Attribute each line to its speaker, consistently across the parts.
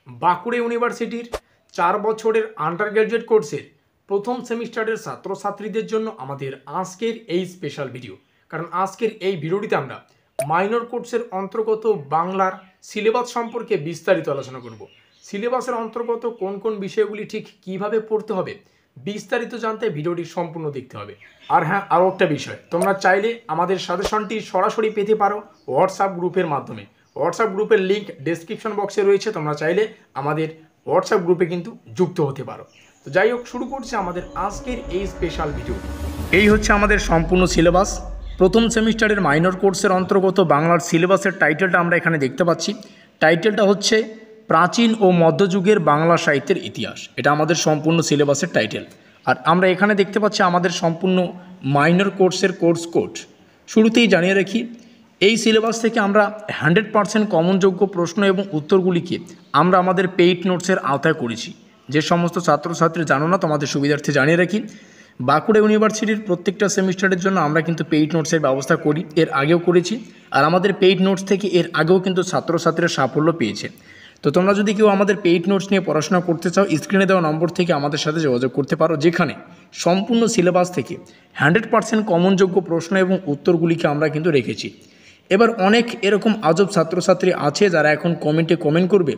Speaker 1: বাঁকুড়া ইউনিভার্সিটির 4 বছরের under graduate কোর্সের প্রথম সেমিস্টারের ছাত্রছাত্রীদের জন্য আমাদের আজকের এই স্পেশাল ভিডিও। কারণ আজকের এই ভিডিওটিতে আমরা মাইনর কোর্সের অন্তর্গত বাংলার সিলেবাস সম্পর্কে বিস্তারিত আলোচনা করব। সিলেবাসের অন্তর্গত কোন কোন বিষয়গুলি ঠিক কিভাবে পড়তে হবে বিস্তারিত জানতে ভিডিওটি সম্পূর্ণ দেখতে হবে। আর হ্যাঁ, আরও একটা বিষয়, তোমরা চাইলে আমাদের সাজেশনটি সরাসরি পেতে পারো হোয়াটসঅ্যাপ গ্রুপের মাধ্যমে। হোয়াটসঅ্যাপ গ্রুপের লিঙ্ক ডেসক্রিপশন বক্সে রয়েছে, তোমরা চাইলে আমাদের হোয়াটসঅ্যাপ গ্রুপে কিন্তু যুক্ত হতে পারো। তো যাই হোক, শুরু করছি আমাদের আজকের এই স্পেশাল ভিডিও। এই হচ্ছে আমাদের সম্পূর্ণ সিলেবাস। প্রথম সেমিস্টারের মাইনর কোর্সের অন্তর্গত বাংলার সিলেবাসের টাইটেলটা আমরা এখানে দেখতে পাচ্ছি। টাইটেলটা হচ্ছে প্রাচীন ও মধ্যযুগের বাংলা সাহিত্যের ইতিহাস। এটা আমাদের সম্পূর্ণ সিলেবাসের টাইটেল। আর আমরা এখানে দেখতে পাচ্ছি আমাদের সম্পূর্ণ মাইনর কোর্সের কোর্স কোড। শুরুতেই জানিয়ে রাখি, এই সিলেবাস থেকে আমরা 100% কমনযোগ্য প্রশ্ন এবং উত্তরগুলিকে আমরা আমাদের পেইড নোটসের আওতায় করেছি। যে সমস্ত ছাত্রছাত্রী জানো না, তোমাদের সুবিধার্থে জানিয়ে রাখি, বাঁকুড়া ইউনিভার্সিটির প্রত্যেকটা সেমিস্টারের জন্য আমরা কিন্তু পেইড নোটসের ব্যবস্থা করি, এর আগেও করেছি। আর আমাদের পেইড নোটস থেকে এর আগেও কিন্তু ছাত্রছাত্রীরা সাফল্য পেয়েছে। তো তোমরা যদি কেউ আমাদের পেইড নোটস নিয়ে পড়াশোনা করতে চাও, স্ক্রিনে দেওয়া নম্বর থেকে আমাদের সাথে যোগাযোগ করতে পারো, যেখানে সম্পূর্ণ সিলেবাস থেকে 100% কমনযোগ্য প্রশ্ন এবং উত্তরগুলিকে আমরা কিন্তু রেখেছি। এবার অনেক এরকম আজব ছাত্রছাত্রী আছে যারা এখন কমেন্টে কমেন্ট করবে,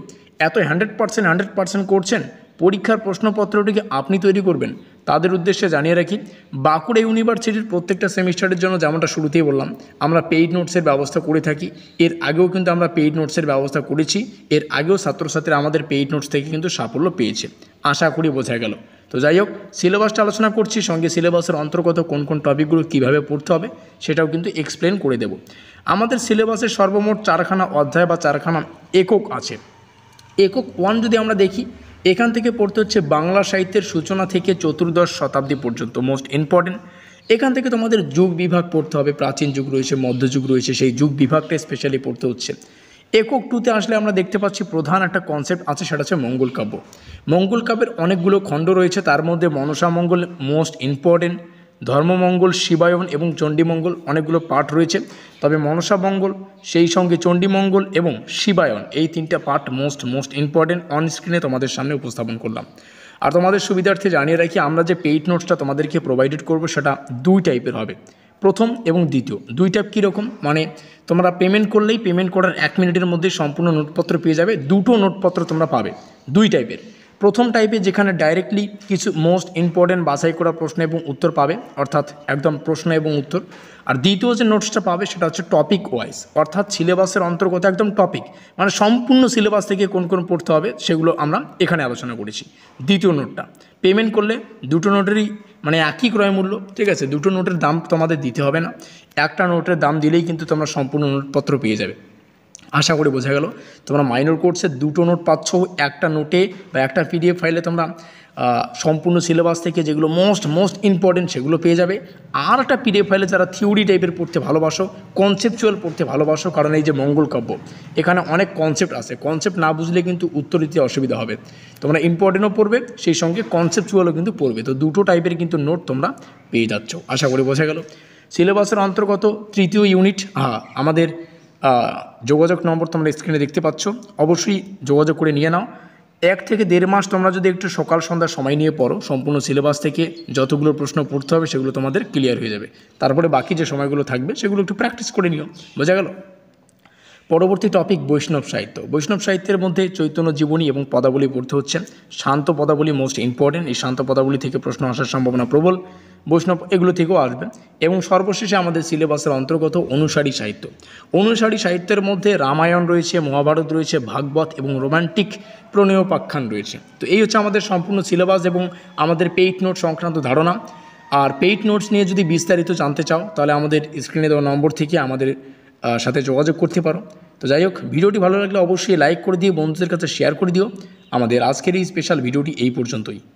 Speaker 1: এত 100% করছেন, পরীক্ষার প্রশ্নপত্রটিকে আপনি তৈরি করবেন। তাদের উদ্দেশ্যে জানিয়ে রাখি, বাঁকুড়া ইউনিভার্সিটির প্রত্যেকটা সেমিস্টারের জন্য যেমনটা শুরুতেই বললাম, আমরা পেইড নোটসের ব্যবস্থা করে থাকি। এর আগেও কিন্তু আমরা পেইড নোটসের ব্যবস্থা করেছি। এর আগেও ছাত্রছাত্রীরা আমাদের পেইড নোটস থেকে কিন্তু সাফল্য পেয়েছে, আশা করি বোঝা গেল। তো যাই হোক, সিলেবাসটা আলোচনা করছি, সঙ্গে সিলেবাসের অন্তর্গত কোন কোন টপিকগুলো কীভাবে পড়তে হবে সেটাও কিন্তু এক্সপ্লেন করে দেব। আমাদের সিলেবাসের সর্বমোট 4খানা অধ্যায় বা 4খানা একক আছে। একক 1 যদি আমরা দেখি, এখান থেকে পড়তে হচ্ছে বাংলা সাহিত্যের সূচনা থেকে 14শ শতাব্দী পর্যন্ত, মোস্ট ইম্পর্টেন্ট। এখান থেকে তোমাদের যুগ বিভাগ পড়তে হবে, প্রাচীন যুগ রয়েছে, মধ্যযুগ রয়েছে, সেই যুগ বিভাগটা স্পেশালি পড়তে হচ্ছে। একক 2তে আসলে আমরা দেখতে পাচ্ছি প্রধান একটা কনসেপ্ট আছে, সেটা হচ্ছে মঙ্গল কাব্য। মঙ্গল কাব্যের অনেকগুলো খণ্ড রয়েছে, তার মধ্যে মনসা মঙ্গল মোস্ট ইম্পর্টেন্ট, ধর্মমঙ্গল, শিবায়ন এবং চণ্ডীমঙ্গল অনেকগুলো পার্ট রয়েছে। তবে মনসা মঙ্গল, সেই সঙ্গে চণ্ডীমঙ্গল এবং শিবায়ন, এই 3টা পার্ট মোস্ট ইম্পর্টেন্ট। অন স্ক্রিনে তোমাদের সামনে উপস্থাপন করলাম। আর তোমাদের সুবিধার্থে জানিয়ে রাখি, আমরা যে পেইড নোটসটা তোমাদেরকে প্রোভাইডেড করব সেটা 2 টাইপের হবে, প্রথম এবং দ্বিতীয়। 2 টাইপ কীরকম, মানে তোমরা পেমেন্ট করলেই পেমেন্ট করার 1 মিনিটের মধ্যে সম্পূর্ণ নোটপত্র পেয়ে যাবে। 2টো নোটপত্র তোমরা পাবে 2 টাইপের। প্রথম টাইপে যেখানে ডাইরেক্টলি কিছু মোস্ট ইম্পর্টেন্ট বাছাই করা প্রশ্ন এবং উত্তর পাবে, অর্থাৎ একদম প্রশ্ন এবং উত্তর। আর দ্বিতীয় যে নোটসটা পাবে সেটা হচ্ছে টপিক ওয়াইজ, অর্থাৎ সিলেবাসের অন্তর্গত একদম টপিক, মানে সম্পূর্ণ সিলেবাস থেকে কোন কোন পড়তে হবে সেগুলো আমরা এখানে আলোচনা করেছি। দ্বিতীয় নোটটা পেমেন্ট করলে 2টো নোটেরই মানে একই ক্রয় মূল্য, ঠিক আছে, 2টো নোটের দাম তোমাদের দিতে হবে না। একটা নোটের দাম দিলেই কিন্তু তোমরা সম্পূর্ণ নোটপত্র পেয়ে যাবে। আশা করি বোঝা গেল। তোমরা মাইনর কোর্সে 2টো নোট পাচ্ছ, একটা নোটে বা একটা পিডিএফ ফাইলে তোমরা সম্পূর্ণ সিলেবাস থেকে যেগুলো মোস্ট ইম্পর্টেন্ট সেগুলো পেয়ে যাবে। আর একটা পিডিএফ ফাইলে যারা থিওরি টাইপের পড়তে ভালোবাসো, কনসেপচুয়াল পড়তে ভালোবাসো, কারণ এই যে মঙ্গল কাব্য, এখানে অনেক কনসেপ্ট আছে, কনসেপ্ট না বুঝলে কিন্তু উত্তর দিতে অসুবিধা হবে। তোমরা ইম্পর্টেন্টও পড়বে, সেই সঙ্গে কনসেপচুয়ালও কিন্তু পড়বে। তো 2টো টাইপের কিন্তু নোট তোমরা পেয়ে যাচ্ছ, আশা করি বোঝা গেল। সিলেবাসের অন্তর্গত 3য় ইউনিট, আমাদের যোগাযোগ নম্বর তোমরা স্ক্রিনে দেখতে পাচ্ছ, অবশ্যই যোগাযোগ করে নিয়ে নাও। 1 থেকে 1.5 মাস তোমরা যদি একটু সকাল সন্ধ্যা সময় নিয়ে পড়ো, সম্পূর্ণ সিলেবাস থেকে যতগুলো প্রশ্ন পড়তে হবে সেগুলো তোমাদের ক্লিয়ার হয়ে যাবে। তারপরে বাকি যে সময়গুলো থাকবে সেগুলো একটু প্র্যাকটিস করে নিও, বোঝা গেল। পরবর্তী টপিক বৈষ্ণব সাহিত্য। বৈষ্ণব সাহিত্যের মধ্যে চৈতন্য জীবনী এবং পদাবলী পড়তে হচ্ছে। শান্ত পদাবলী মোস্ট ইম্পর্টেন্ট, এই শান্ত পদাবলী থেকে প্রশ্ন আসার সম্ভাবনা প্রবল। বৈষ্ণব এগুলো থেকেও আসবে। এবং সর্বশেষে আমাদের সিলেবাসের অন্তর্গত অনুসারী সাহিত্য। অনুসারী সাহিত্যের মধ্যে রামায়ণ রয়েছে, মহাভারত রয়েছে, ভাগবত এবং রোমান্টিক প্রণয়োপাখ্যান রয়েছে। তো এই হচ্ছে আমাদের সম্পূর্ণ সিলেবাস এবং আমাদের পেইড নোট সংক্রান্ত ধারণা। আর পেইড নোটস নিয়ে যদি বিস্তারিত জানতে চাও, তাহলে আমাদের স্ক্রিনে দেওয়া নম্বর থেকে আমাদের সাথে যোগাযোগ করতে পারো। তো যাই হোক, ভিডিওটি ভালো লাগলে অবশ্যই লাইক করে দিও, বন্ধুদের কাছে শেয়ার করে দিও। আমাদের আজকের এই স্পেশাল ভিডিওটি এই পর্যন্তই।